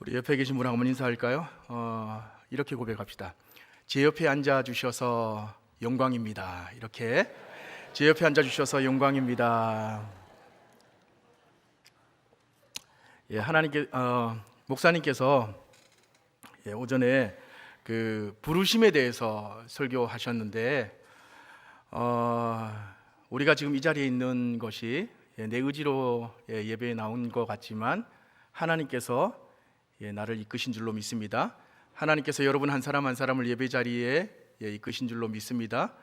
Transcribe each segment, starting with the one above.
우리 옆에 계신 분하고 한번 인사할까요? 이렇게 고백합시다. 제 옆에 앉아주셔서 영광입니다. 이렇게 제 옆에 앉아주셔서 영광입니다. 예, 목사님께서 오전에 그 부르심에 대해서 설교하셨는데 우리가 지금 이 자리에 있는 것이 내 의지로 예배에 나온 것 같지만 하나님께서 나를 이끄신 줄로 믿습니다. 하나님께서 여러분 한 사람 한 사람을 예배 자리에 이끄신 줄로 믿습니다.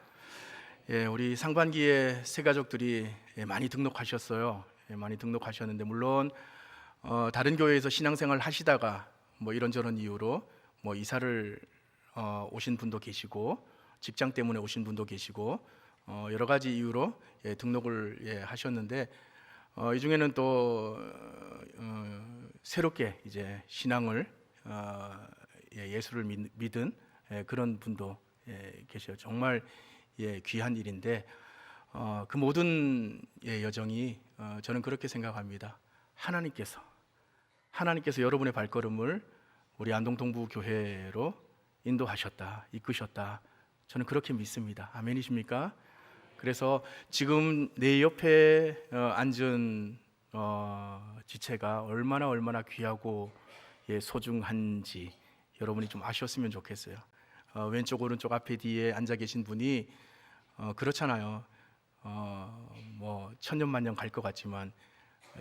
우리 상반기에 새 가족들이 많이 등록하셨어요. 많이 등록하셨는데 물론 다른 교회에서 신앙생활 하시다가 뭐 이런저런 이유로 뭐 이사를 오신 분도 계시고 직장 때문에 오신 분도 계시고 여러 가지 이유로 등록을 하셨는데 이 중에는 또 새롭게 이제 신앙을 예수를 믿은 그런 분도 계셔요. 정말 귀한 일인데 그 모든 여정이 저는 그렇게 생각합니다. 하나님께서 여러분의 발걸음을 우리 안동동부교회로 인도하셨다, 이끄셨다. 저는 그렇게 믿습니다. 아멘이십니까? 그래서 지금 내 옆에 앉은 지체가 얼마나 귀하고 소중한지 여러분이 좀 아셨으면 좋겠어요. 왼쪽 오른쪽 앞에 뒤에 앉아 계신 분이 그렇잖아요. 뭐 천년만년 갈 것 같지만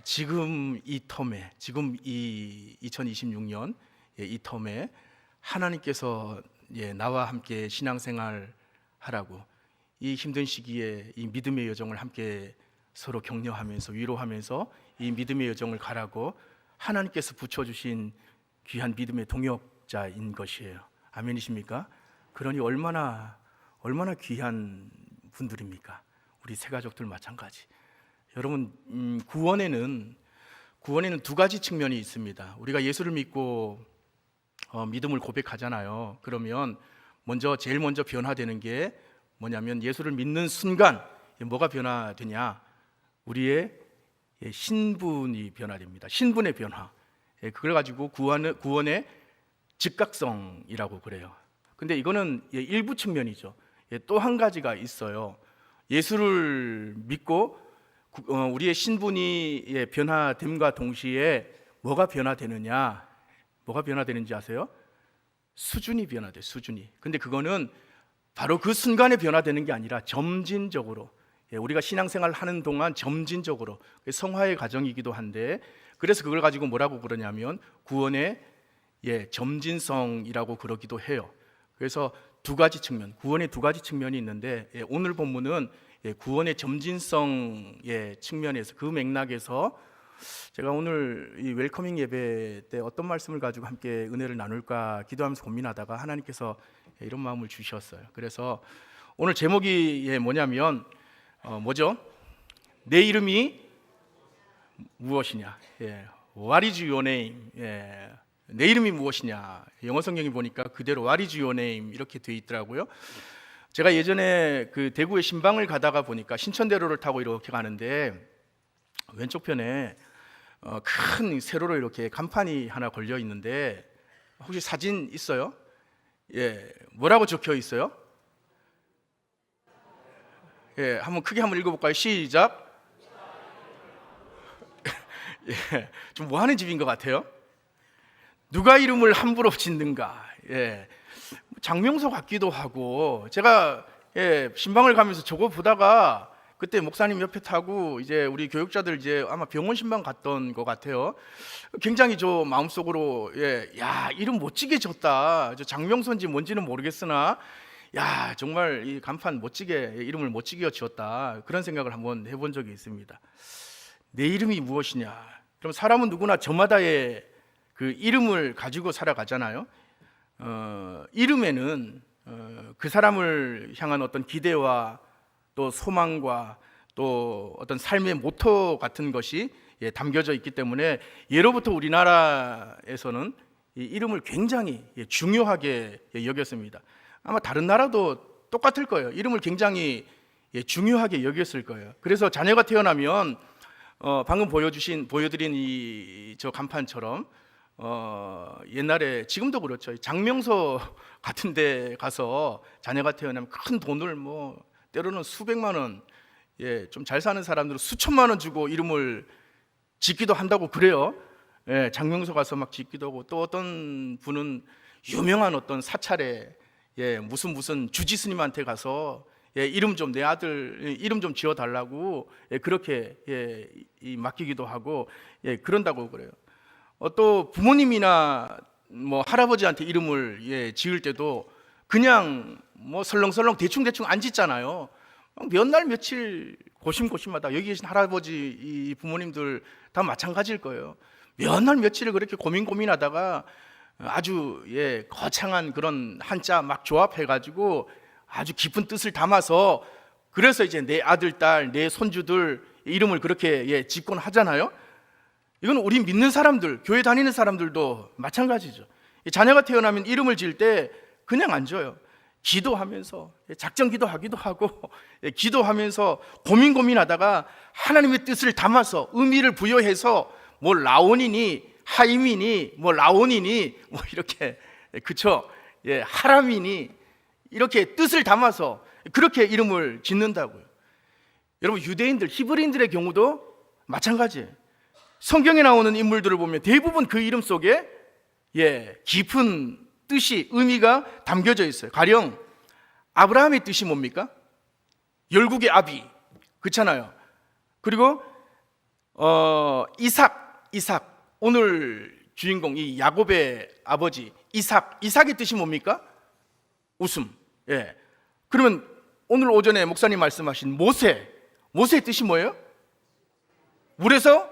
지금 이 텀에, 지금 이 2026년 이 텀에 하나님께서 나와 함께 신앙생활 하라고 이 힘든 시기에 이 믿음의 여정을 함께 서로 격려하면서 위로하면서 이 믿음의 여정을 가라고 하나님께서 붙여주신 귀한 믿음의 동역자인 것이에요. 아멘이십니까? 그러니 얼마나 귀한 분들입니까? 우리 새가족들 마찬가지. 여러분 구원에는 두 가지 측면이 있습니다. 우리가 예수를 믿고 믿음을 고백하잖아요. 그러면 제일 먼저 변화되는 게 뭐냐면 예수를 믿는 순간 뭐가 변화되냐? 우리의 신분이 변화됩니다. 신분의 변화. 그걸 가지고 구원의 즉각성이라고 그래요. 근데 이거는 일부 측면이죠. 또 한 가지가 있어요. 예수를 믿고 우리의 신분이 변화됨과 동시에 뭐가 변화되느냐? 뭐가 변화되는지 아세요? 수준이 변화돼, 수준이. 근데 그거는 바로 그 순간에 변화되는 게 아니라 점진적으로 우리가 신앙생활 하는 동안 점진적으로 성화의 과정이기도 한데 그래서 그걸 가지고 뭐라고 그러냐면 구원의 점진성이라고 그러기도 해요. 그래서 두 가지 측면, 구원의 두 가지 측면이 있는데 오늘 본문은 구원의 점진성의 측면에서 그 맥락에서 제가 오늘 이 웰커밍 예배 때 어떤 말씀을 가지고 함께 은혜를 나눌까 기도하면서 고민하다가 하나님께서 이런 마음을 주셨어요. 그래서 오늘 제목이 뭐냐면 뭐죠? 내 이름이 무엇이냐? What is your name? 내 이름이 무엇이냐? 영어 성경에 보니까 그대로 What is your name? 이렇게 돼 있더라고요. 제가 예전에 그 대구에 신방을 가다가 보니까 신천대로를 타고 이렇게 가는데 왼쪽 편에 큰 세로로 이렇게 간판이 하나 걸려 있는데 혹시 사진 있어요? 뭐라고 적혀 있어요? 한번 크게 한번 읽어볼까요? 시작. 좀 뭐 하는 집인 것 같아요? 누가 이름을 함부로 짓는가? 장명소 같기도 하고 제가 신방을 가면서 저거 보다가 그때 목사님 옆에 타고 이제 우리 교육자들 이제 아마 병원 신방 갔던 것 같아요. 굉장히 저 마음속으로 야 이름 멋지게 졌다. 저 장명소인지 뭔지는 모르겠으나 야 정말 이 간판 멋지게 이름을 멋지게 지었다. 그런 생각을 한번 해본 적이 있습니다. 내 이름이 무엇이냐? 그럼 사람은 누구나 저마다의 그 이름을 가지고 살아가잖아요. 이름에는 그 사람을 향한 어떤 기대와 또 소망과 또 어떤 삶의 모토 같은 것이 담겨져 있기 때문에 예로부터 우리나라에서는 이 이름을 굉장히 중요하게 여겼습니다. 아마 다른 나라도 똑같을 거예요. 이름을 굉장히 중요하게 여겼을 거예요. 그래서 자녀가 태어나면 방금 보여드린 저 간판처럼 옛날에 지금도 그렇죠. 장명소 같은 데 가서 자녀가 태어나면 큰 돈을 뭐 때로는 수백만 원, 좀 잘 사는 사람들은 수천만 원 주고 이름을 짓기도 한다고 그래요. 장명소 가서 막 짓기도 하고, 또 어떤 분은 유명한 어떤 사찰에 무슨 주지스님한테 가서 이름 좀 내 아들 이름 좀 지어 달라고 그렇게 맡기기도 하고 그런다고 그래요. 또 부모님이나 뭐 할아버지한테 이름을 지을 때도 그냥 뭐 설렁설렁 대충 안 짓잖아요. 몇 날 며칠 고심고심하다, 여기 계신 할아버지 이 부모님들 다 마찬가지일 거예요. 몇 날 며칠을 그렇게 고민하다가 아주 거창한 그런 한자 막 조합해가지고 아주 깊은 뜻을 담아서, 그래서 이제 내 아들, 딸, 내 손주들 이름을 그렇게 짓곤 하잖아요. 이건 우리 믿는 사람들, 교회 다니는 사람들도 마찬가지죠. 자녀가 태어나면 이름을 지을 때 그냥 안 줘요. 기도하면서, 작전 기도하기도 하고, 기도하면서 고민하다가 하나님의 뜻을 담아서 의미를 부여해서 뭐 라온이니 하임이니 뭐 라온이니 뭐 이렇게, 그쵸? 하람이니 이렇게 뜻을 담아서 그렇게 이름을 짓는다고요. 여러분, 유대인들, 히브리인들의 경우도 마찬가지예요. 성경에 나오는 인물들을 보면 대부분 그 이름 속에 깊은 뜻이, 의미가 담겨져 있어요. 가령 아브라함의 뜻이 뭡니까? 열국의 아비, 그렇잖아요. 그리고 이삭, 오늘 주인공 이 야곱의 아버지 이삭의 뜻이 뭡니까? 웃음. 그러면 오늘 오전에 목사님 말씀하신 모세의 뜻이 뭐예요? 물에서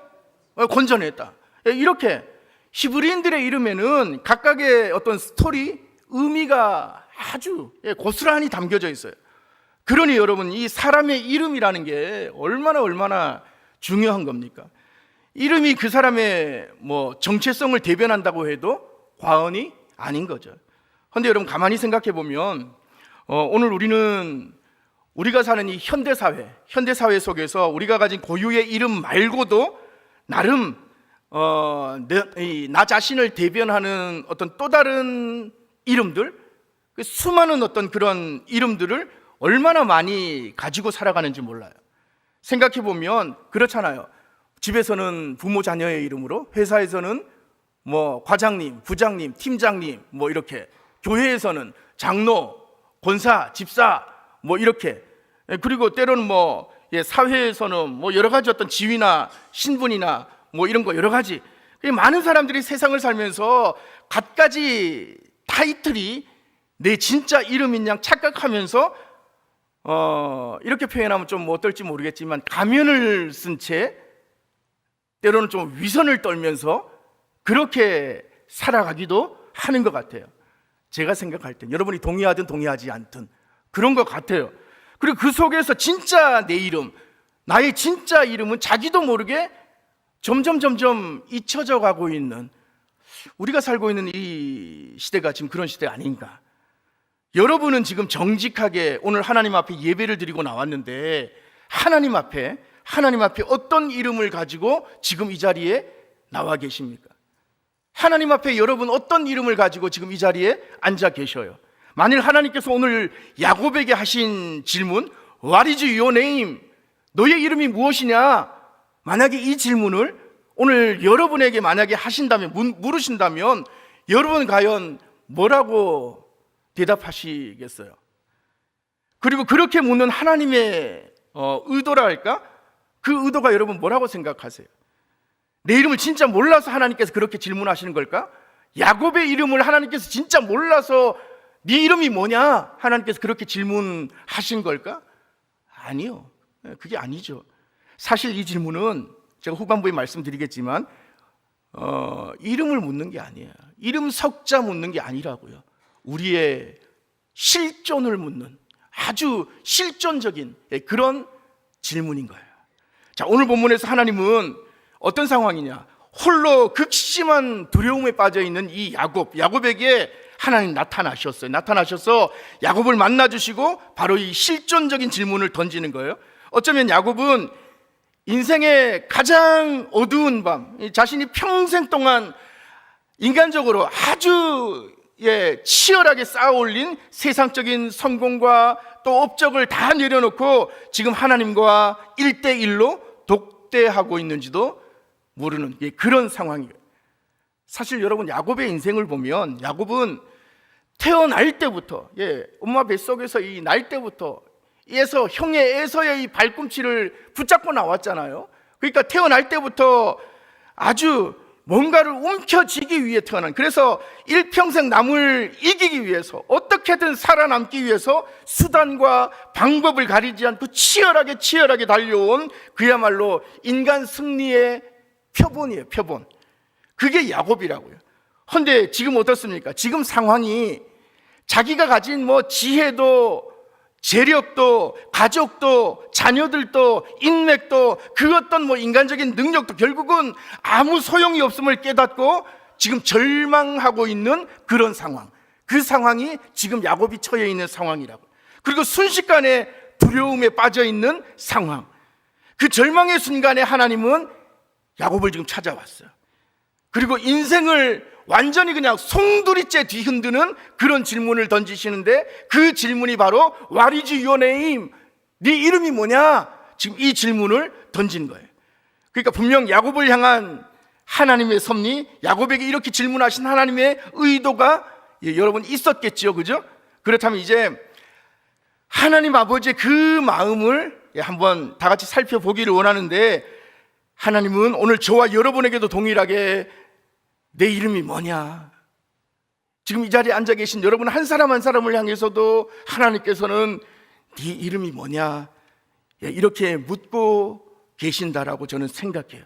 건져냈다. 이렇게 히브리인들의 이름에는 각각의 어떤 스토리, 의미가 아주 고스란히 담겨져 있어요. 그러니 여러분, 이 사람의 이름이라는 게 얼마나 중요한 겁니까? 이름이 그 사람의 뭐 정체성을 대변한다고 해도 과언이 아닌 거죠. 그런데 여러분, 가만히 생각해 보면 오늘 우리가 사는 이 현대사회 속에서 우리가 가진 고유의 이름 말고도 나름 나 자신을 대변하는 어떤 또 다른 이름들, 수많은 어떤 그런 이름들을 얼마나 많이 가지고 살아가는지 몰라요. 생각해 보면 그렇잖아요. 집에서는 부모 자녀의 이름으로, 회사에서는 뭐 과장님, 부장님, 팀장님 뭐 이렇게, 교회에서는 장로, 권사, 집사 뭐 이렇게, 그리고 때로는 뭐 사회에서는 뭐 여러 가지 어떤 지위나 신분이나 뭐 이런 거 여러 가지, 많은 사람들이 세상을 살면서 갖가지 타이틀이 내 진짜 이름인 양 착각하면서 이렇게 표현하면 좀 어떨지 모르겠지만 가면을 쓴 채 때로는 좀 위선을 떨면서 그렇게 살아가기도 하는 것 같아요. 제가 생각할 땐, 여러분이 동의하든 동의하지 않든 그런 것 같아요. 그리고 그 속에서 진짜 내 이름, 나의 진짜 이름은 자기도 모르게 점점 잊혀져 가고 있는, 우리가 살고 있는 이 시대가 지금 그런 시대 아닌가. 여러분은 지금 정직하게 오늘 하나님 앞에 예배를 드리고 나왔는데 하나님 앞에 어떤 이름을 가지고 지금 이 자리에 나와 계십니까? 하나님 앞에 여러분 어떤 이름을 가지고 지금 이 자리에 앉아 계셔요? 만일 하나님께서 오늘 야곱에게 하신 질문, What is your name? 너의 이름이 무엇이냐? 만약에 이 질문을 오늘 여러분에게 만약에 하신다면, 물으신다면 여러분 과연 뭐라고 대답하시겠어요? 그리고 그렇게 묻는 하나님의 의도라 할까? 그 의도가 여러분 뭐라고 생각하세요? 내 이름을 진짜 몰라서 하나님께서 그렇게 질문하시는 걸까? 야곱의 이름을 하나님께서 진짜 몰라서 네 이름이 뭐냐? 하나님께서 그렇게 질문하신 걸까? 아니요, 그게 아니죠. 사실 이 질문은 제가 후반부에 말씀드리겠지만 이름을 묻는 게 아니에요. 이름 석자 묻는 게 아니라고요. 우리의 실존을 묻는 아주 실존적인 그런 질문인 거예요. 자, 오늘 본문에서 하나님은 어떤 상황이냐? 홀로 극심한 두려움에 빠져 있는 이 야곱에게 하나님 나타나셔서 야곱을 만나주시고 바로 이 실존적인 질문을 던지는 거예요. 어쩌면 야곱은 인생의 가장 어두운 밤, 자신이 평생 동안 인간적으로 아주 치열하게 쌓아올린 세상적인 성공과 또 업적을 다 내려놓고 지금 하나님과 1대1로 독대하고 있는지도 모르는 그런 상황이에요. 사실 여러분, 야곱의 인생을 보면 야곱은 태어날 때부터 엄마 뱃속에서 이 날 때부터 형의 에서의 이 발꿈치를 붙잡고 나왔잖아요. 그러니까 태어날 때부터 아주 뭔가를 움켜쥐기 위해 태어난, 그래서 일평생 남을 이기기 위해서 어떻게든 살아남기 위해서 수단과 방법을 가리지 않고 치열하게 달려온 그야말로 인간 승리의 표본이에요. 표본. 그게 야곱이라고요. 그런데 지금 어떻습니까? 지금 상황이 자기가 가진 지혜도 재력도 가족도 자녀들도 인맥도 그 어떤 인간적인 능력도 결국은 아무 소용이 없음을 깨닫고 지금 절망하고 있는 그런 상황, 그 상황이 지금 야곱이 처해 있는 상황이라고. 그리고 순식간에 두려움에 빠져 있는 상황, 그 절망의 순간에 하나님은 야곱을 지금 찾아왔어요. 그리고 인생을 완전히 그냥 송두리째 뒤흔드는 그런 질문을 던지시는데, 그 질문이 바로 What is your name? 네 이름이 뭐냐? 지금 이 질문을 던진 거예요. 그러니까 분명 야곱을 향한 하나님의 섭리, 야곱에게 이렇게 질문하신 하나님의 의도가 여러분 있었겠죠, 그죠? 그렇다면 이제 하나님 아버지의 그 마음을 한번 다 같이 살펴보기를 원하는데, 하나님은 오늘 저와 여러분에게도 동일하게 내 이름이 뭐냐? 지금 이 자리에 앉아 계신 여러분 한 사람 한 사람을 향해서도 하나님께서는 네 이름이 뭐냐? 이렇게 묻고 계신다라고 저는 생각해요.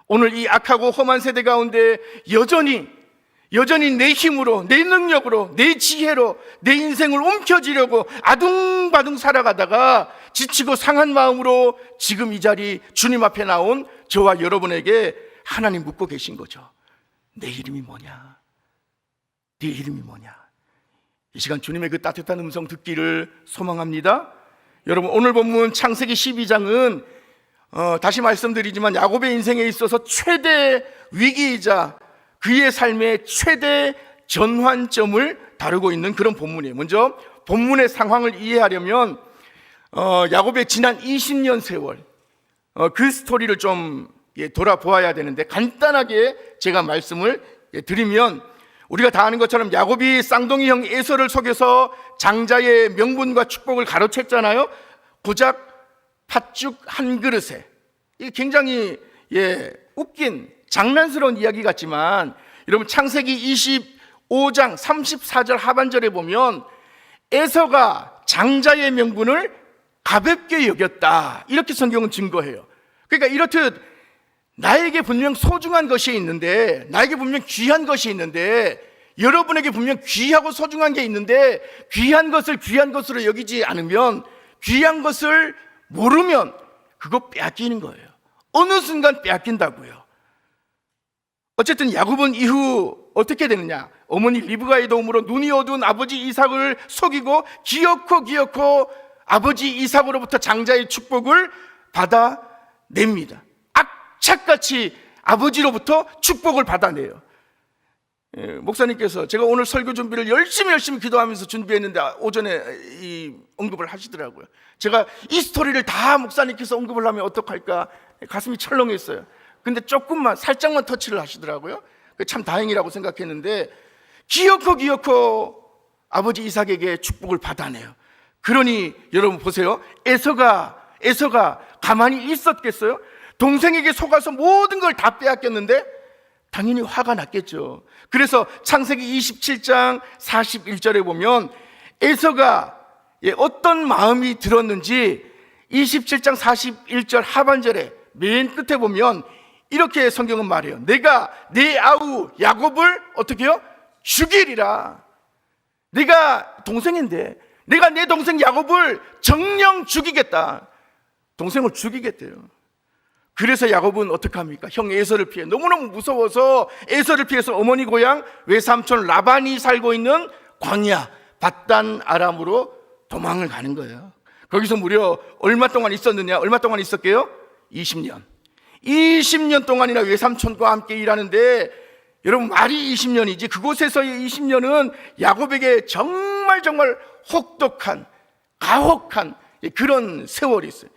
오늘 이 악하고 험한 세대 가운데 여전히 내 힘으로, 내 능력으로, 내 지혜로 내 인생을 움켜쥐려고 아둥바둥 살아가다가 지치고 상한 마음으로 지금 이 자리 주님 앞에 나온 저와 여러분에게 하나님 묻고 계신 거죠. 내 이름이 뭐냐? 네 이름이 뭐냐? 이 시간 주님의 그 따뜻한 음성 듣기를 소망합니다. 여러분, 오늘 본문 창세기 12장은 다시 말씀드리지만 야곱의 인생에 있어서 최대 위기이자 그의 삶의 최대 전환점을 다루고 있는 그런 본문이에요. 먼저 본문의 상황을 이해하려면 야곱의 지난 20년 세월 그 스토리를 좀 돌아보아야 되는데, 간단하게 제가 말씀을 드리면, 우리가 다 아는 것처럼 야곱이 쌍둥이 형 에서를 속여서 장자의 명분과 축복을 가로챘잖아요. 고작 팥죽 한 그릇에. 이게 굉장히 웃긴 장난스러운 이야기 같지만, 여러분 창세기 25장 34절 하반절에 보면 에서가 장자의 명분을 가볍게 여겼다, 이렇게 성경은 증거해요. 그러니까 이렇듯 나에게 분명 소중한 것이 있는데, 나에게 분명 귀한 것이 있는데, 여러분에게 분명 귀하고 소중한 게 있는데, 귀한 것을 귀한 것으로 여기지 않으면, 귀한 것을 모르면 그거 빼앗기는 거예요. 어느 순간 빼앗긴다고요. 어쨌든 야곱은 이후 어떻게 되느냐? 어머니 리브가의 도움으로 눈이 어두운 아버지 이삭을 속이고 기어코 아버지 이삭으로부터 장자의 축복을 받아냅니다. 악착같이 아버지로부터 축복을 받아내요. 목사님께서 제가 오늘 설교 준비를 열심히 기도하면서 준비했는데 오전에 이 언급을 하시더라고요. 제가 이 스토리를 다 목사님께서 언급을 하면 어떡할까 가슴이 철렁했어요. 근데 조금만 살짝만 터치를 하시더라고요. 참 다행이라고 생각했는데, 기어코 아버지 이삭에게 축복을 받아내요. 그러니 여러분 보세요. 에서가 가만히 있었겠어요? 동생에게 속아서 모든 걸 다 빼앗겼는데 당연히 화가 났겠죠. 그래서 창세기 27장 41절에 보면 에서가 어떤 마음이 들었는지 27장 41절 하반절에 맨 끝에 보면 이렇게 성경은 말해요. 내가 내 아우 야곱을 어떻게 해요? 죽이리라. 내가 동생인데 내가 내 동생 야곱을 정령 죽이겠다. 동생을 죽이겠대요. 그래서 야곱은 어떻게 합니까? 형 에서를 피해, 너무너무 무서워서 에서를 피해서 어머니 고향 외삼촌 라반이 살고 있는 광야 밧단 아람으로 도망을 가는 거예요. 거기서 무려 얼마 동안 있었느냐? 얼마 동안 있었게요? 20년 동안이나 외삼촌과 함께 일하는데 여러분, 말이 20년이지 그곳에서의 20년은 야곱에게 정말 혹독한, 가혹한 그런 세월이 있어요.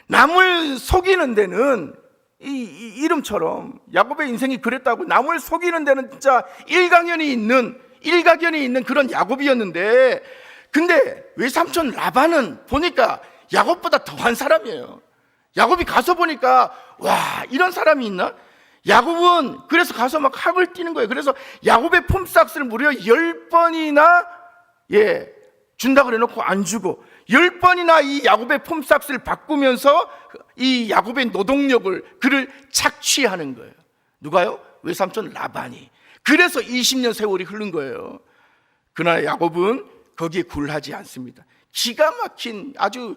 남을 속이는 데는 이 이름처럼 야곱의 인생이 그랬다고, 남을 속이는 데는 진짜 일가견이 있는 그런 야곱이었는데, 근데 외삼촌 라반은 보니까 야곱보다 더한 사람이에요. 야곱이 가서 보니까 와, 이런 사람이 있나? 야곱은 그래서 가서 막 학을 띄는 거예요. 그래서 야곱의 품삯을 무려 10번이나 준다 그래 놓고 안 주고, 10번이나 이 야곱의 품삯을 바꾸면서 이 야곱의 노동력을, 그를 착취하는 거예요. 누가요? 외삼촌 라반이. 그래서 20년 세월이 흐른 거예요. 그러나 야곱은 거기에 굴하지 않습니다. 기가 막힌, 아주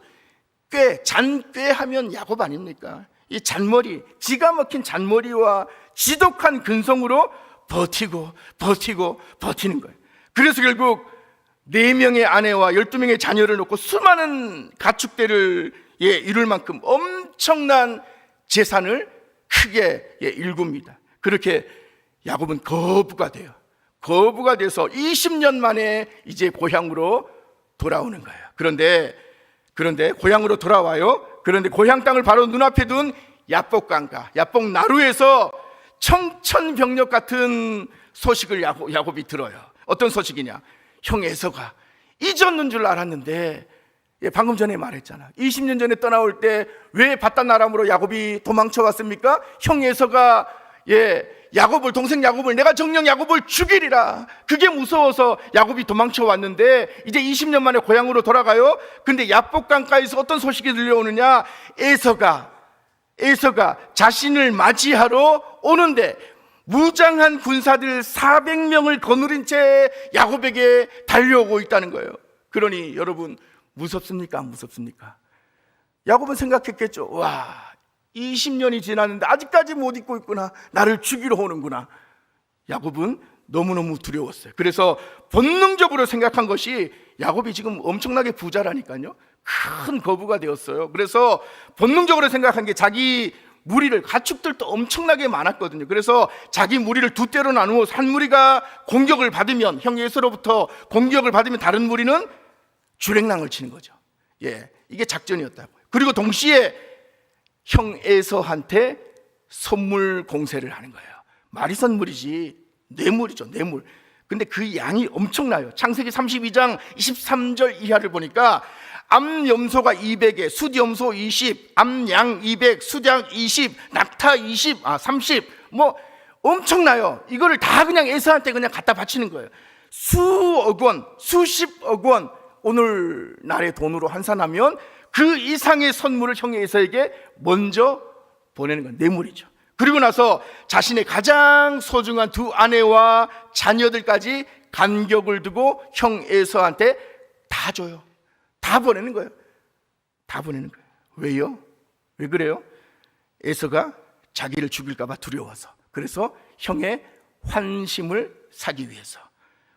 잔꾀하면 야곱 아닙니까? 이 잔머리, 기가 막힌 잔머리와 지독한 근성으로 버티는 거예요. 그래서 결국 4명의 아내와 12명의 자녀를 놓고 수많은 가축대를 이룰 만큼 엄청난 재산을 크게 일굽니다. 그렇게 야곱은 거부가 돼서 20년 만에 이제 고향으로 돌아오는 거예요. 그런데 고향으로 돌아와요. 그런데 고향 땅을 바로 눈앞에 둔 야복강가, 야복나루에서 청천벽력 같은 소식을 야곱이 들어요. 어떤 소식이냐? 형 에서가 잊었는 줄 알았는데, 방금 전에 말했잖아. 20년 전에 떠나올 때 왜 바단 아람으로 야곱이 도망쳐 왔습니까? 형 에서가 동생 야곱을, 내가 정녕 야곱을 죽이리라, 그게 무서워서 야곱이 도망쳐 왔는데, 이제 20년 만에 고향으로 돌아가요. 근데 야복강가에서 어떤 소식이 들려오느냐? 에서가 자신을 맞이하러 오는데 무장한 군사들 400명을 거느린 채 야곱에게 달려오고 있다는 거예요. 그러니 여러분, 무섭습니까? 안 무섭습니까? 야곱은 생각했겠죠. 와, 20년이 지났는데 아직까지 못 잊고 있구나, 나를 죽이러 오는구나. 야곱은 너무너무 두려웠어요. 그래서 본능적으로 생각한 것이, 야곱이 지금 엄청나게 부자라니까요, 큰 거부가 되었어요. 그래서 본능적으로 생각한 게, 자기 무리를, 가축들도 엄청나게 많았거든요. 그래서 자기 무리를 두 떼로 나누어 한 무리가 공격을 받으면, 형 에서로부터 공격을 받으면 다른 무리는 주랭랑을 치는 거죠. 이게 작전이었다고요. 그리고 동시에 형 에서한테 선물 공세를 하는 거예요. 말이 선물이지 뇌물이죠, 뇌물. 근데 그 양이 엄청나요. 창세기 32장 23절 이하를 보니까 암염소가 200에, 숫염소 20, 암양 200, 숫양 20, 낙타 20, 30, 뭐 엄청나요. 이거를 다 그냥 에서한테 그냥 갖다 바치는 거예요. 수억 원, 수십억 원, 오늘날의 돈으로 환산하면 그 이상의 선물을 형 에서에게 먼저 보내는 건 뇌물이죠. 그리고 나서 자신의 가장 소중한 두 아내와 자녀들까지 간격을 두고 형 에서한테 다 줘요. 다 보내는 거예요. 왜요? 왜 그래요? 에서가 자기를 죽일까 봐 두려워서, 그래서 형의 환심을 사기 위해서.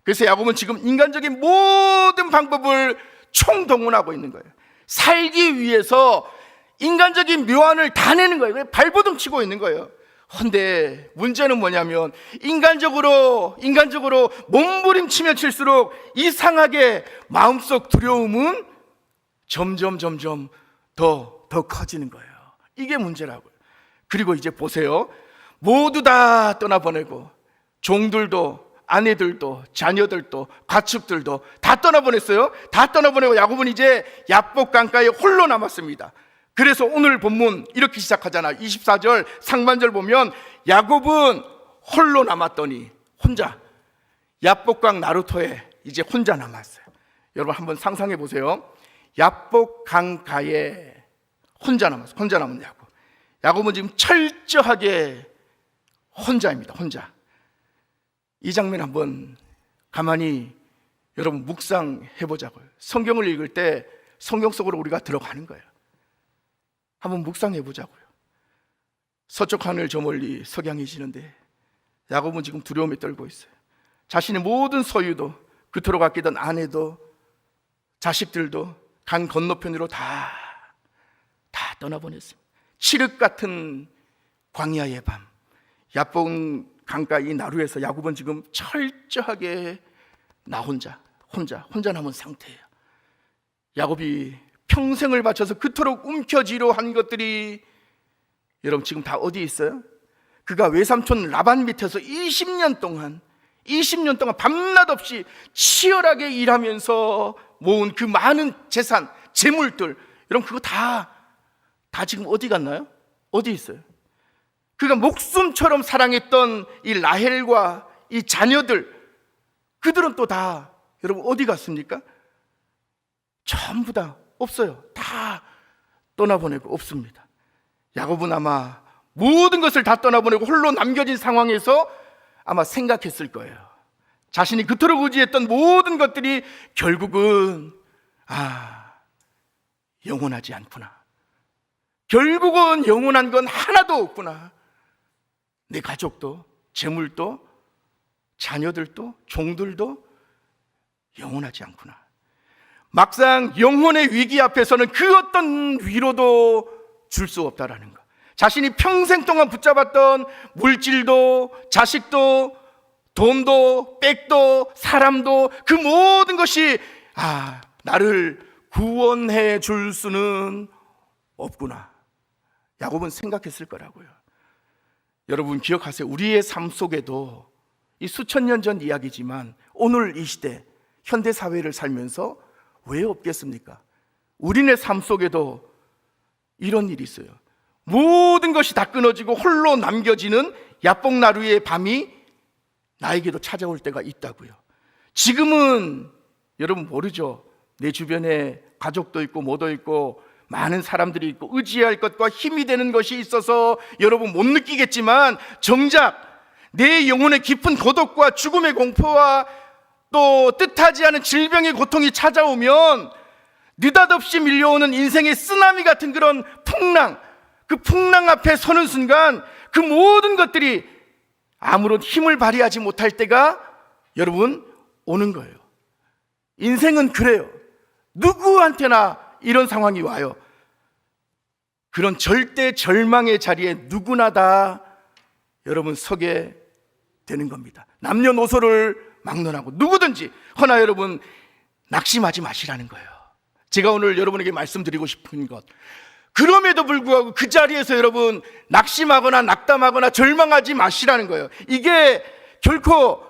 그래서 야곱은 지금 인간적인 모든 방법을 총동원하고 있는 거예요. 살기 위해서 인간적인 묘안을 다 내는 거예요. 발버둥 치고 있는 거예요. 근데 문제는 뭐냐면, 인간적으로 몸부림치면 칠수록 이상하게 마음속 두려움은 점점 더 커지는 거예요. 이게 문제라고요. 그리고 이제 보세요. 모두 다 떠나보내고, 종들도, 아내들도, 자녀들도, 가축들도 다 떠나보냈어요. 다 떠나보내고 야곱은 이제 야복강가에 홀로 남았습니다. 그래서 오늘 본문 이렇게 시작하잖아. 24절 상반절 보면, 야곱은 홀로 남았더니, 혼자 야복강 나루터에 이제 혼자 남았어요. 여러분 한번 상상해 보세요. 야복강가에 혼자 남은 야곱. 야곱은 지금 철저하게 혼자입니다. 혼자. 이 장면 한번 가만히 여러분 묵상해 보자고요. 성경을 읽을 때 성경 속으로 우리가 들어가는 거예요. 한번 묵상해 보자고요. 서쪽 하늘 저 멀리 석양이 지는데 야곱은 지금 두려움에 떨고 있어요. 자신의 모든 소유도, 그토록 아끼던 아내도 자식들도 강 건너편으로 다 떠나보냈습니다. 칠흑 같은 광야의 밤, 강가 이 나루에서 야곱은 지금 철저하게 나 혼자 남은 상태예요. 야곱이 평생을 바쳐서 그토록 움켜쥐려 한 것들이 여러분 지금 다 어디에 있어요? 그가 외삼촌 라반 밑에서 20년 동안 밤낮 없이 치열하게 일하면서 모은 그 많은 재산, 재물들, 여러분 그거 다 지금 어디 갔나요? 어디 있어요? 그가 목숨처럼 사랑했던 이 라헬과 이 자녀들, 그들은 또 다 여러분 어디 갔습니까? 전부 다 없어요. 다 떠나보내고 없습니다. 야곱은 아마 모든 것을 다 떠나보내고 홀로 남겨진 상황에서 아마 생각했을 거예요. 자신이 그토록 의지했던 모든 것들이 결국은 영원하지 않구나. 결국은 영원한 건 하나도 없구나. 내 가족도, 재물도, 자녀들도, 종들도 영원하지 않구나. 막상 영혼의 위기 앞에서는 그 어떤 위로도 줄 수 없다라는 것. 자신이 평생 동안 붙잡았던 물질도, 자식도, 돈도, 백도, 사람도, 그 모든 것이 나를 구원해 줄 수는 없구나. 야곱은 생각했을 거라고요. 여러분 기억하세요. 우리의 삶 속에도 이 수천 년 전 이야기지만 오늘 이 시대 현대 사회를 살면서 왜 없겠습니까? 우리네 삶 속에도 이런 일이 있어요. 모든 것이 다 끊어지고 홀로 남겨지는 야복나루의 밤이 나에게도 찾아올 때가 있다고요. 지금은 여러분 모르죠. 내 주변에 가족도 있고 뭐도 있고 많은 사람들이 있고 의지할 것과 힘이 되는 것이 있어서 여러분 못 느끼겠지만 정작 내 영혼의 깊은 고독과 죽음의 공포와 또 뜻하지 않은 질병의 고통이 찾아오면 느닷없이 밀려오는 인생의 쓰나미 같은 그런 풍랑, 그 풍랑 앞에 서는 순간 그 모든 것들이 아무런 힘을 발휘하지 못할 때가 여러분 오는 거예요. 인생은 그래요. 누구한테나 이런 상황이 와요. 그런 절대 절망의 자리에 누구나 다 여러분 서게 되는 겁니다. 남녀노소를 막론하고 누구든지. 허나 여러분 낙심하지 마시라는 거예요. 제가 오늘 여러분에게 말씀드리고 싶은 것, 그럼에도 불구하고 그 자리에서 여러분 낙심하거나 낙담하거나 절망하지 마시라는 거예요. 이게 결코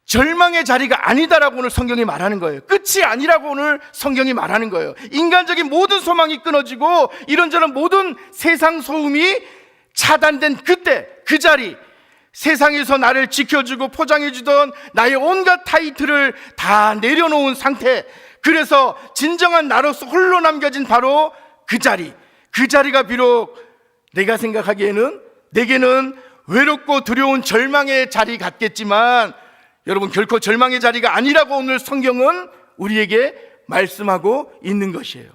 절망의 자리가 아니다라고 오늘 성경이 말하는 거예요. 끝이 아니라고 오늘 성경이 말하는 거예요. 인간적인 모든 소망이 끊어지고 이런저런 모든 세상 소음이 차단된 그때, 그 자리, 세상에서 나를 지켜주고 포장해주던 나의 온갖 타이틀을 다 내려놓은 상태, 그래서 진정한 나로서 홀로 남겨진 바로 그 자리, 그 자리가 비록 내가 생각하기에는 내게는 외롭고 두려운 절망의 자리 같겠지만 여러분 결코 절망의 자리가 아니라고 오늘 성경은 우리에게 말씀하고 있는 것이에요.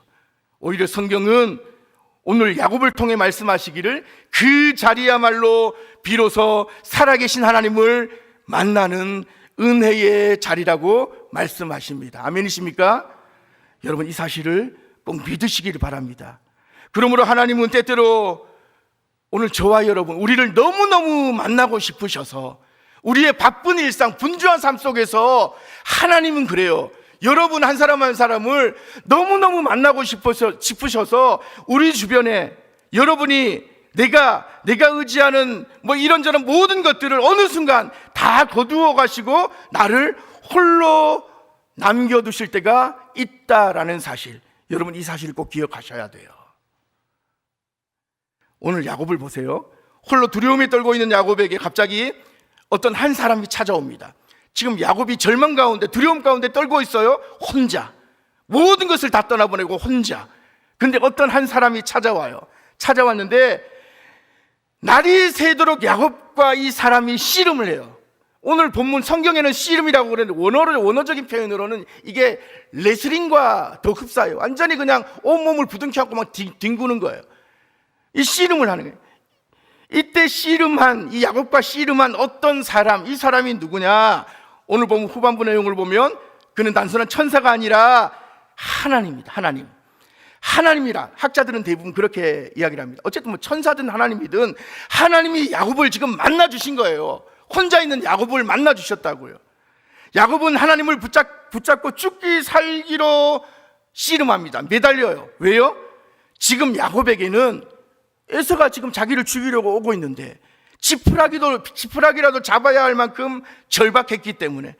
오히려 성경은 오늘 야곱을 통해 말씀하시기를 그 자리야말로 비로소 살아계신 하나님을 만나는 은혜의 자리라고 말씀하십니다. 아멘이십니까? 여러분 이 사실을 꼭 믿으시기를 바랍니다. 그러므로 하나님은 때때로 오늘 저와 여러분 우리를 너무너무 만나고 싶으셔서 우리의 바쁜 일상 분주한 삶 속에서 하나님은 그래요. 여러분 한 사람 한 사람을 너무너무 만나고 싶으셔서 우리 주변에 여러분이 내가 의지하는 뭐 이런저런 모든 것들을 어느 순간 다 거두어 가시고 나를 홀로 남겨두실 때가 있다라는 사실, 여러분 이 사실을 꼭 기억하셔야 돼요. 오늘 야곱을 보세요. 홀로 두려움에 떨고 있는 야곱에게 갑자기 어떤 한 사람이 찾아옵니다. 지금 야곱이 절망 가운데 두려움 가운데 떨고 있어요. 혼자 모든 것을 다 떠나보내고 혼자. 근데 어떤 한 사람이 찾아왔는데 날이 새도록 야곱과 이 사람이 씨름을 해요. 오늘 본문 성경에는 씨름이라고 그러는데 원어적인 표현으로는 이게 레슬링과 더 흡사해요. 완전히 그냥 온몸을 부둥켜 안고 막 뒹구는 거예요. 이 씨름을 하는 거예요. 이때 이 야곱과 씨름한 어떤 사람, 이 사람이 누구냐? 오늘 보면 후반부 내용을 보면 그는 단순한 천사가 아니라 하나님입니다. 하나님이라 학자들은 대부분 그렇게 이야기를 합니다. 어쨌든 뭐 천사든 하나님이든 하나님이 야곱을 지금 만나 주신 거예요. 혼자 있는 야곱을 만나 주셨다고요. 야곱은 하나님을 붙잡고 죽기 살기로 씨름합니다. 매달려요. 왜요? 지금 야곱에게는 에서가 지금 자기를 죽이려고 오고 있는데 지푸라기라도 잡아야 할 만큼 절박했기 때문에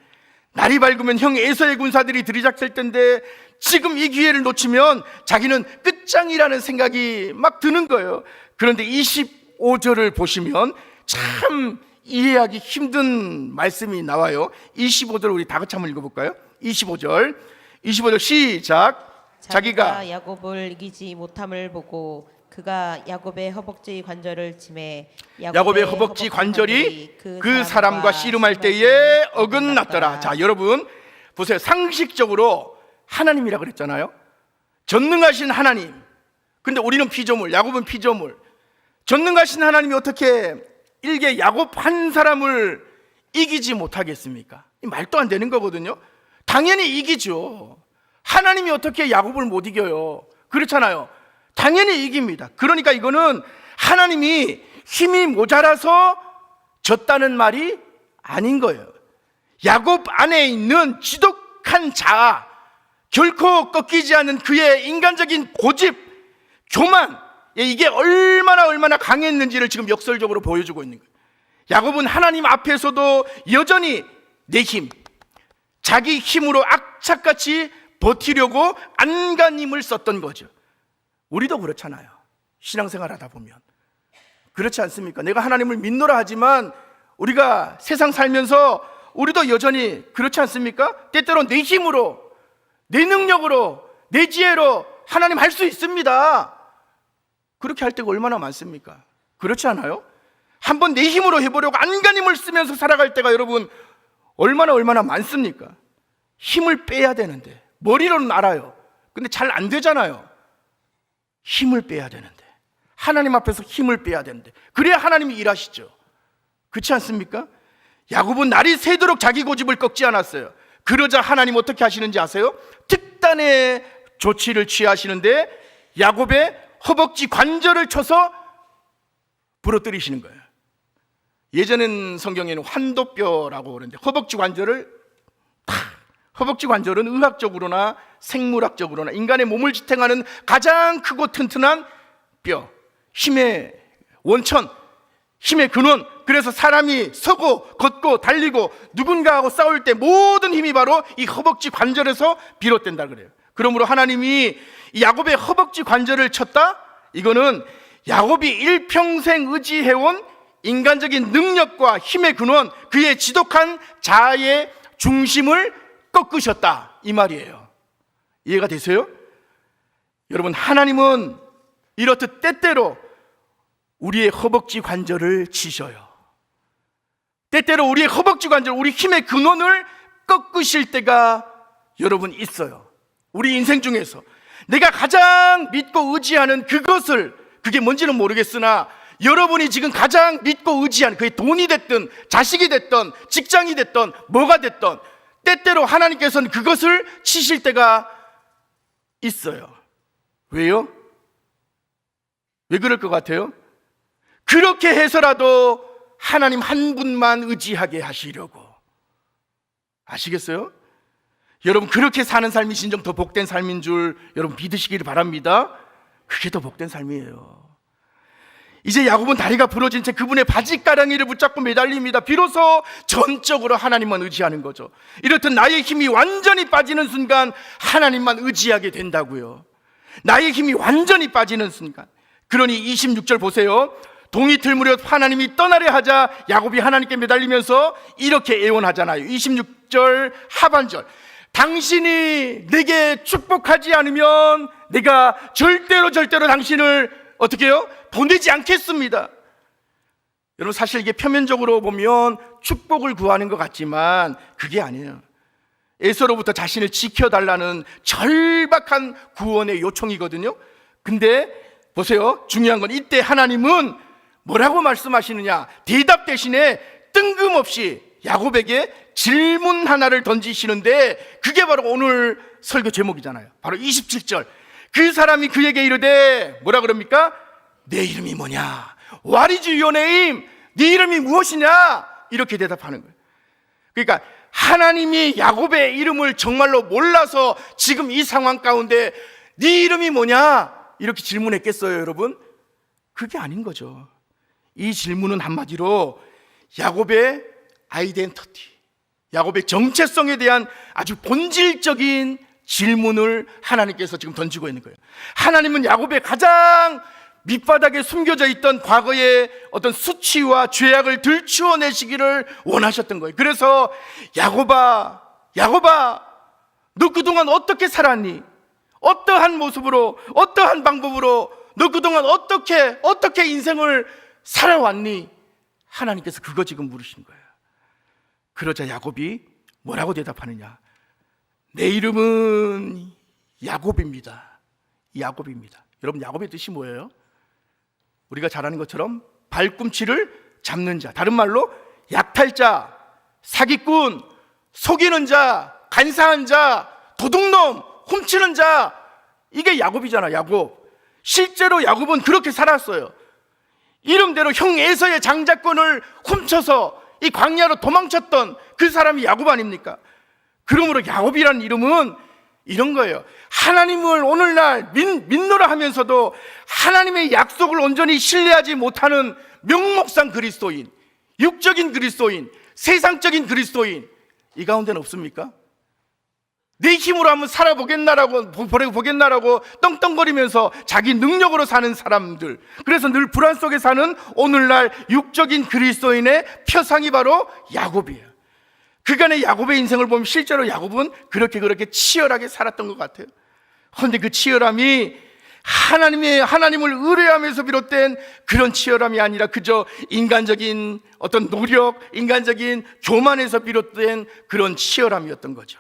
날이 밝으면 형 에서의 군사들이 들이닥칠 텐데 지금 이 기회를 놓치면 자기는 끝장이라는 생각이 막 드는 거예요. 그런데 25절을 보시면 참 이해하기 힘든 말씀이 나와요. 25절 우리 다 같이 한번 읽어볼까요? 25절 시작. 자기가 야곱을 이기지 못함을 보고 그가 야곱의 허벅지 관절을 치매 야곱의 허벅지 관절이 그 사람과 씨름할 때에 어긋났더라. 자, 여러분 보세요. 상식적으로 하나님이라 그랬잖아요. 전능하신 하나님. 근데 우리는 피조물, 야곱은 피조물. 전능하신 하나님이 어떻게 일개 야곱 한 사람을 이기지 못하겠습니까? 말도 안 되는 거거든요. 당연히 이기죠. 하나님이 어떻게 야곱을 못 이겨요? 그렇잖아요. 당연히 이깁니다. 그러니까 이거는 하나님이 힘이 모자라서 졌다는 말이 아닌 거예요. 야곱 안에 있는 지독한 자아, 결코 꺾이지 않는 그의 인간적인 고집, 교만, 이게 얼마나 강했는지를 지금 역설적으로 보여주고 있는 거예요. 야곱은 하나님 앞에서도 여전히 내 힘, 자기 힘으로 악착같이 버티려고 안간힘을 썼던 거죠. 우리도 그렇잖아요. 신앙생활 하다 보면 그렇지 않습니까? 내가 하나님을 믿노라 하지만 우리가 세상 살면서 우리도 여전히 그렇지 않습니까? 때때로 내 힘으로, 내 능력으로, 내 지혜로 하나님 할 수 있습니다. 그렇게 할 때가 얼마나 많습니까? 그렇지 않아요? 한번 내 힘으로 해보려고 안간힘을 쓰면서 살아갈 때가 여러분 얼마나 많습니까? 힘을 빼야 되는데 머리로는 알아요. 근데 잘 안 되잖아요. 힘을 빼야 되는데, 하나님 앞에서 힘을 빼야 되는데, 그래야 하나님이 일하시죠. 그렇지 않습니까? 야곱은 날이 새도록 자기 고집을 꺾지 않았어요. 그러자 하나님 어떻게 하시는지 아세요? 특단의 조치를 취하시는데 야곱의 허벅지 관절을 쳐서 부러뜨리시는 거예요. 예전엔 성경에는 환도뼈라고 그러는데 허벅지 관절은 의학적으로나 생물학적으로나 인간의 몸을 지탱하는 가장 크고 튼튼한 뼈, 힘의 원천, 힘의 근원. 그래서 사람이 서고 걷고 달리고 누군가하고 싸울 때 모든 힘이 바로 이 허벅지 관절에서 비롯된다 그래요. 그러므로 하나님이 이 야곱의 허벅지 관절을 쳤다? 이거는 야곱이 일평생 의지해온 인간적인 능력과 힘의 근원, 그의 지독한 자아의 중심을 꺾으셨다, 이 말이에요. 이해가 되세요? 여러분, 하나님은 이렇듯 때때로 우리의 허벅지 관절을 치셔요. 때때로 우리의 허벅지 관절, 우리 힘의 근원을 꺾으실 때가 여러분 있어요. 우리 인생 중에서 내가 가장 믿고 의지하는 그게 뭔지는 모르겠으나 여러분이 지금 가장 믿고 의지하는, 그게 돈이 됐든 자식이 됐든 직장이 됐든 뭐가 됐든 때때로 하나님께서는 그것을 치실 때가 있어요. 왜요? 왜 그럴 것 같아요? 그렇게 해서라도 하나님 한 분만 의지하게 하시려고. 아시겠어요? 여러분, 그렇게 사는 삶이 진정 더 복된 삶인 줄 여러분 믿으시기를 바랍니다. 그게 더 복된 삶이에요. 이제 야곱은 다리가 부러진 채 그분의 바지가랑이를 붙잡고 매달립니다. 비로소 전적으로 하나님만 의지하는 거죠. 이렇듯 나의 힘이 완전히 빠지는 순간 하나님만 의지하게 된다고요. 나의 힘이 완전히 빠지는 순간. 그러니 26절 보세요. 동이 틀 무렵 하나님이 떠나려 하자 야곱이 하나님께 매달리면서 이렇게 애원하잖아요. 26절 하반절. 당신이 내게 축복하지 않으면 내가 절대로 당신을 어떻게 해요? 보내지 않겠습니다. 여러분, 사실 이게 표면적으로 보면 축복을 구하는 것 같지만 그게 아니에요. 에서로부터 자신을 지켜달라는 절박한 구원의 요청이거든요. 근데 보세요, 중요한 건 이때 하나님은 뭐라고 말씀하시느냐? 대답 대신에 뜬금없이 야곱에게 질문 하나를 던지시는데 그게 바로 오늘 설교 제목이잖아요. 바로 27절. 그 사람이 그에게 이르되 뭐라 그럽니까? 내 이름이 뭐냐? What is your name? 네 이름이 무엇이냐? 이렇게 대답하는 거예요. 그러니까 하나님이 야곱의 이름을 정말로 몰라서 지금 이 상황 가운데 네 이름이 뭐냐 이렇게 질문했겠어요, 여러분? 그게 아닌 거죠. 이 질문은 한마디로 야곱의 아이덴티티, 야곱의 정체성에 대한 아주 본질적인 질문을 하나님께서 지금 던지고 있는 거예요. 하나님은 야곱의 가장 밑바닥에 숨겨져 있던 과거의 어떤 수치와 죄악을 들추어내시기를 원하셨던 거예요. 그래서 야곱아, 야곱아, 너 그동안 어떻게 살았니? 어떠한 모습으로, 어떠한 방법으로 너 그동안 어떻게 인생을 살아왔니? 하나님께서 그거 지금 물으신 거예요. 그러자 야곱이 뭐라고 대답하느냐? 내 이름은 야곱입니다. 야곱입니다. 여러분, 야곱의 뜻이 뭐예요? 우리가 잘 아는 것처럼 발꿈치를 잡는 자, 다른 말로 약탈자, 사기꾼, 속이는 자, 간사한 자, 도둑놈, 훔치는 자, 이게 야곱이잖아. 야곱. 실제로 야곱은 그렇게 살았어요. 이름대로 형 에서의 장자권을 훔쳐서 이 광야로 도망쳤던 그 사람이 야곱 아닙니까? 그러므로 야곱이라는 이름은 이런 거예요. 하나님을 오늘날 믿노라 하면서도 하나님의 약속을 온전히 신뢰하지 못하는 명목상 그리스도인, 육적인 그리스도인, 세상적인 그리스도인, 이 가운데는 없습니까? 내 힘으로 한번 살아보겠나라고 떵떵거리면서 자기 능력으로 사는 사람들, 그래서 늘 불안 속에 사는 오늘날 육적인 그리스도인의 표상이 바로 야곱이에요. 그간의 야곱의 인생을 보면 실제로 야곱은 그렇게 치열하게 살았던 것 같아요. 그런데 그 치열함이 하나님을 의뢰하면서 비롯된 그런 치열함이 아니라 그저 인간적인 어떤 노력, 인간적인 교만에서 비롯된 그런 치열함이었던 거죠.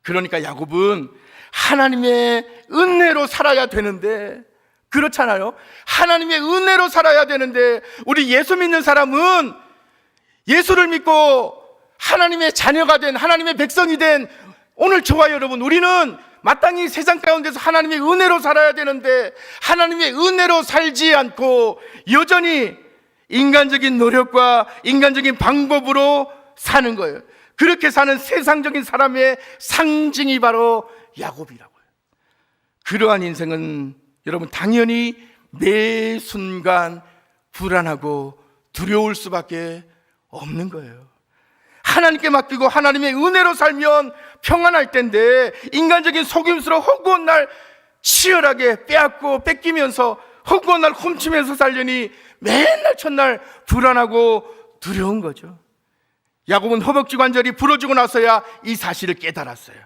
그러니까 야곱은 하나님의 은혜로 살아야 되는데, 그렇잖아요. 하나님의 은혜로 살아야 되는데 우리 예수 믿는 사람은 예수를 믿고 하나님의 자녀가 된, 하나님의 백성이 된 오늘 저와 여러분, 우리는 마땅히 세상 가운데서 하나님의 은혜로 살아야 되는데 하나님의 은혜로 살지 않고 여전히 인간적인 노력과 인간적인 방법으로 사는 거예요. 그렇게 사는 세상적인 사람의 상징이 바로 야곱이라고요. 그러한 인생은 여러분 당연히 매 순간 불안하고 두려울 수밖에 없는 거예요. 하나님께 맡기고 하나님의 은혜로 살면 평안할 텐데 인간적인 속임수로 허구한 날 치열하게 빼앗고 뺏기면서 허구한 날 훔치면서 살려니 맨날 첫날 불안하고 두려운 거죠. 야곱은 허벅지 관절이 부러지고 나서야 이 사실을 깨달았어요.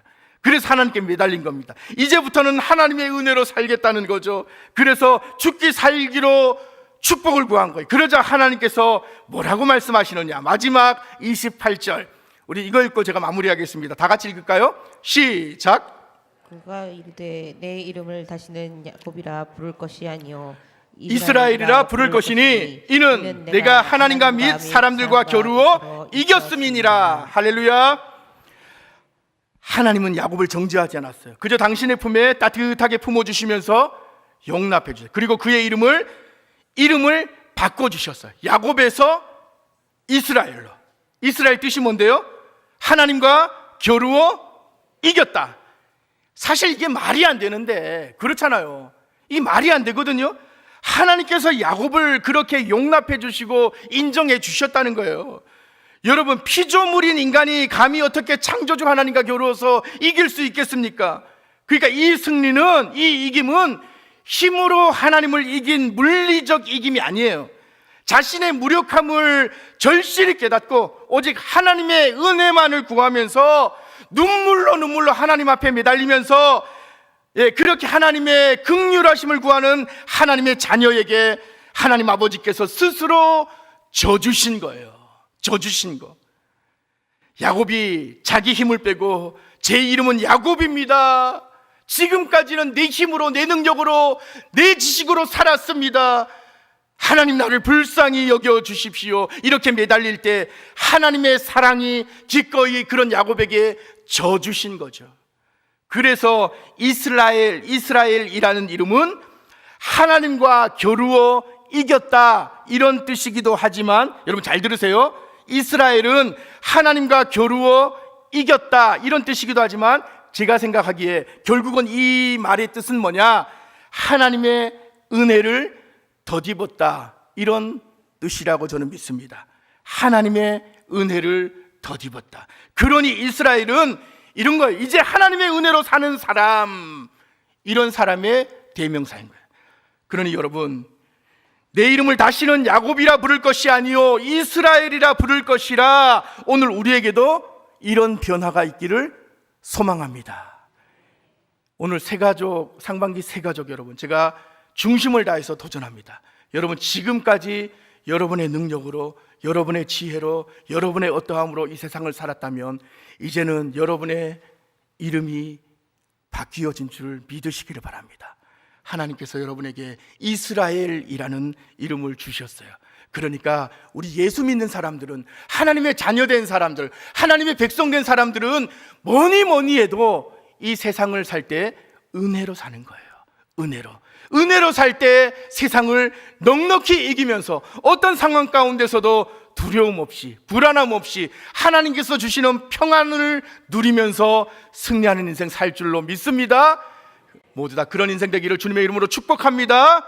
그래서 하나님께 매달린 겁니다. 이제부터는 하나님의 은혜로 살겠다는 거죠. 그래서 죽기 살기로 축복을 구한 거예요. 그러자 하나님께서 뭐라고 말씀하시느냐, 마지막 28절, 우리 이거 읽고 제가 마무리하겠습니다. 다 같이 읽을까요? 시작. 그가 이르되 내 이름을 다시는 야곱이라 부를 것이 아니요 이스라엘이라 부를 것이니 이는 내가 하나님과 및 사람들과 겨루어 이겼음이니라. 할렐루야. 하나님은 야곱을 정죄하지 않았어요. 그저 당신의 품에 따뜻하게 품어주시면서 용납해 주셨어요. 그리고 그의 이름을 바꿔주셨어요. 야곱에서 이스라엘로. 이스라엘 뜻이 뭔데요? 하나님과 겨루어 이겼다. 사실 이게 말이 안 되는데, 그렇잖아요. 이 말이 안 되거든요. 하나님께서 야곱을 그렇게 용납해 주시고 인정해 주셨다는 거예요. 여러분, 피조물인 인간이 감히 어떻게 창조주 하나님과 겨루어서 이길 수 있겠습니까? 그러니까 이 승리는, 이 이김은 힘으로 하나님을 이긴 물리적 이김이 아니에요. 자신의 무력함을 절실히 깨닫고 오직 하나님의 은혜만을 구하면서 눈물로 하나님 앞에 매달리면서 그렇게 하나님의 긍휼하심을 구하는 하나님의 자녀에게 하나님 아버지께서 스스로 져주신 거예요. 져주신 거. 야곱이 자기 힘을 빼고 제 이름은 야곱입니다, 지금까지는 내 힘으로, 내 능력으로, 내 지식으로 살았습니다, 하나님 나를 불쌍히 여겨주십시오, 이렇게 매달릴 때 하나님의 사랑이 기꺼이 그런 야곱에게 져주신 거죠. 그래서 이스라엘이라는 이름은 하나님과 겨루어 이겼다, 이런 뜻이기도 하지만, 여러분 잘 들으세요. 이스라엘은 하나님과 겨루어 이겼다, 이런 뜻이기도 하지만 제가 생각하기에 결국은 이 말의 뜻은 뭐냐? 하나님의 은혜를 덧입었다, 이런 뜻이라고 저는 믿습니다. 하나님의 은혜를 덧입었다. 그러니 이스라엘은 이런 거예요. 이제 하나님의 은혜로 사는 사람, 이런 사람의 대명사인 거예요. 그러니 여러분, 내 이름을 다시는 야곱이라 부를 것이 아니요 이스라엘이라 부를 것이라, 오늘 우리에게도 이런 변화가 있기를 소망합니다. 오늘 새가족, 상반기 새가족 여러분, 제가 중심을 다해서 도전합니다. 여러분, 지금까지 여러분의 능력으로, 여러분의 지혜로, 여러분의 어떠함으로 이 세상을 살았다면 이제는 여러분의 이름이 바뀌어진 줄 믿으시기를 바랍니다. 하나님께서 여러분에게 이스라엘이라는 이름을 주셨어요. 그러니까 우리 예수 믿는 사람들은, 하나님의 자녀된 사람들, 하나님의 백성된 사람들은 뭐니 해도 이 세상을 살 때 은혜로 사는 거예요. 은혜로 살 때 세상을 넉넉히 이기면서 어떤 상황 가운데서도 두려움 없이, 불안함 없이 하나님께서 주시는 평안을 누리면서 승리하는 인생 살 줄로 믿습니다. 모두 다 그런 인생 되기를 주님의 이름으로 축복합니다.